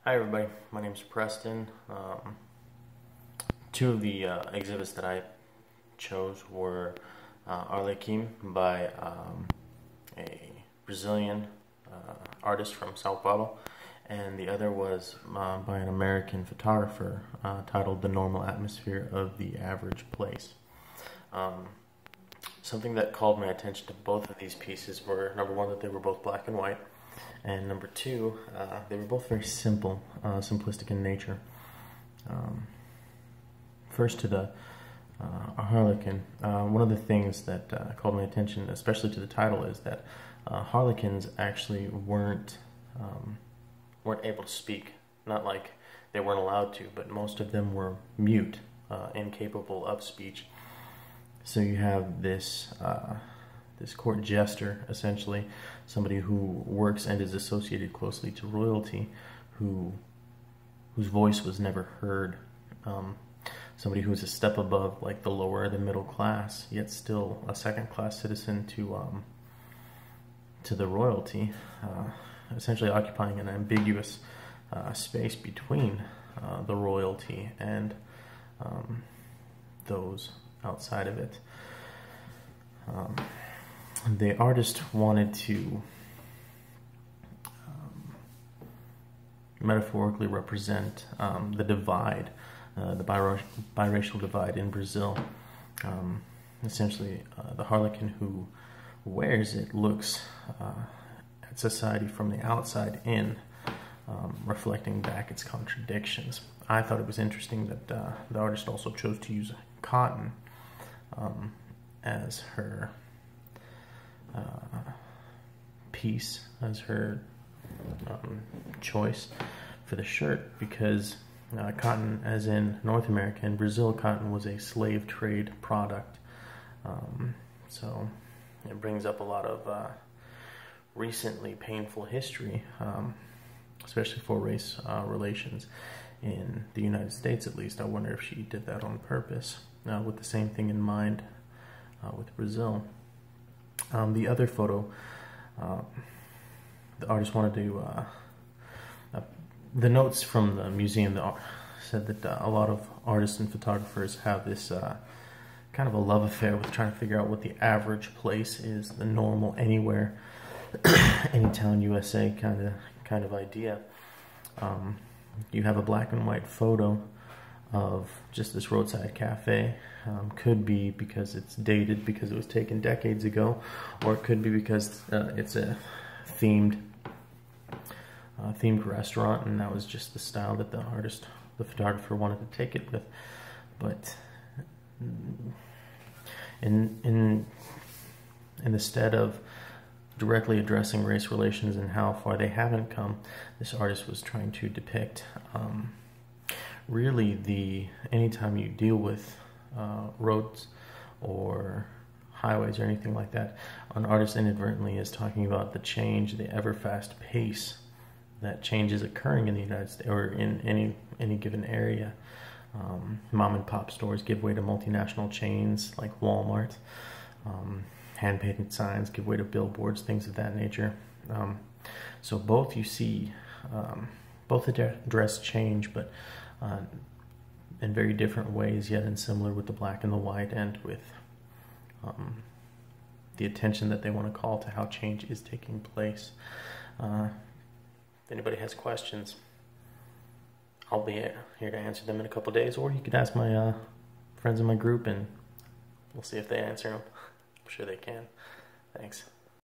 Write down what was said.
Hi everybody, my name is Preston. Two of the exhibits that I chose were Arlequim by a Brazilian artist from Sao Paulo, and the other was by an American photographer titled The Normal Atmosphere of the Average Place. Something that called my attention to both of these pieces were, number one, that they were both black and white, and number two, they were both very simple, simplistic in nature. First to the Harlequin, one of the things that called my attention, especially to the title, is that Harlequins actually weren't able to speak. Not like they weren't allowed to, but most of them were mute, incapable of speech. So you have this court jester, essentially, somebody who works and is associated closely to royalty, whose voice was never heard. Somebody who is a step above, like, the lower, the middle class, yet still a second-class citizen to the royalty, essentially occupying an ambiguous space between the royalty and those outside of it. The artist wanted to metaphorically represent the divide, the biracial divide in Brazil. Essentially, the harlequin who wears it looks at society from the outside in, reflecting back its contradictions. I thought it was interesting that the artist also chose to use cotton as her piece, as her choice for the shirt, because cotton, as in North America and Brazil, cotton was a slave trade product. So it brings up a lot of recently painful history, especially for race relations in the United States, at least. I wonder if she did that on purpose, with the same thing in mind with Brazil. The other photo, the artist wanted to, the notes from the museum said that a lot of artists and photographers have this kind of a love affair with trying to figure out what the average place is, the normal anywhere, anytown USA kind of idea. You have a black and white photo of just this roadside cafe. Could be because it's dated, because it was taken decades ago, or it could be because it's a themed restaurant, and that was just the style that the photographer wanted to take it with. But in the stead of directly addressing race relations and how far they haven't come, this artist was trying to depict really anytime you deal with roads or highways or anything like that, an artist inadvertently is talking about the change, the ever-fast pace that change is occurring in the United States, or in any given area. Mom and pop stores give way to multinational chains like Walmart. Hand-painted signs give way to billboards, things of that nature. So both, you see, both address change, but in very different ways, yet in similar with the black and the white, and with the attention that they want to call to how change is taking place. If anybody has questions, I'll be here to answer them in a couple days, or you could ask my friends in my group, and we'll see if they answer them. I'm sure they can. Thanks.